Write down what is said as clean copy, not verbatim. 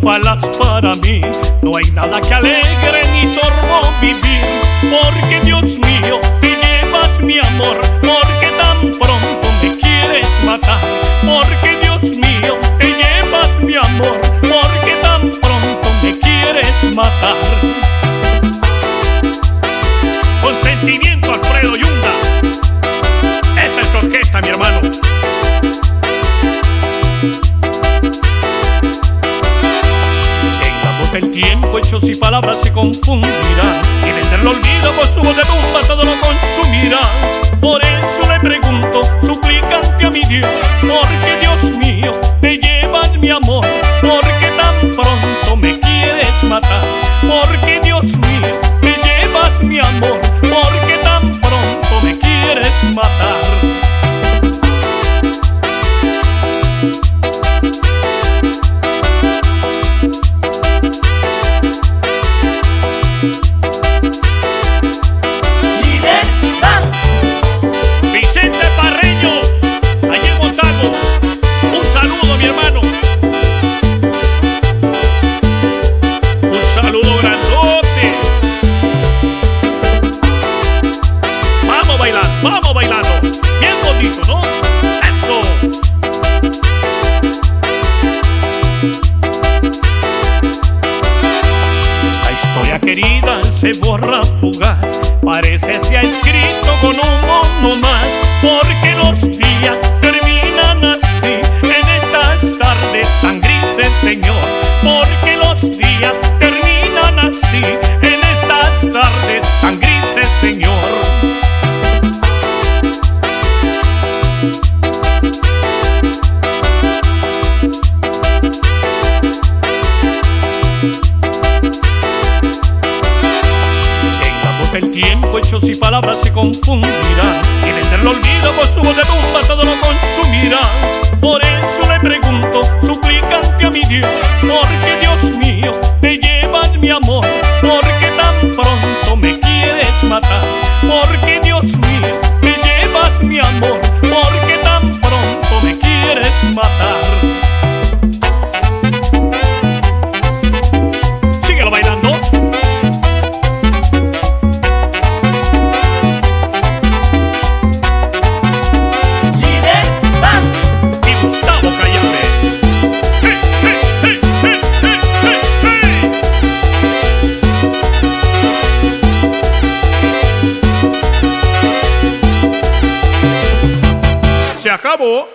triunfalas para mí. No hay nada que alegre ni torno vivir, porque Dios mío, te llevas mi amor, porque tan pronto me quieres matar. Porque Dios mío, te llevas mi amor, porque tan pronto me quieres matar. Con sentimiento, Alfredo Yunda. Esta es tu orquesta, mi hermano. El tiempo, hechos y palabras se confundirán, y desde el olvido con su voz de tumba todo lo consumirá. Por eso le pregunto, suplicante a mi Dios, porque Dios mío, te llevas mi amor, porque tan pronto me quieres matar. Porque Dios mío, te llevas mi amor, porque tan pronto me quieres matar. Vamos bailando, bien bonito, ¿no? ¡Eso! La historia querida se borra fugaz, parece se ha escrito con un mono más, porque los días terminan así, en estas tardes tan grises, Señor. Porque los días terminan así, en estas tardes tan grises, Señor. El tiempo, hechos y palabras se confundirán, y desde el olvido con su voz de tumba todo lo consumirá. Por eso le pregunto, suplicante a mi Dios, porque Dios mío, te llevas mi amor, porque tan pronto me quieres matar. Porque Dios mío, te llevas mi amor, porque tan pronto me quieres matar. Síguelo bailando. Se acabó.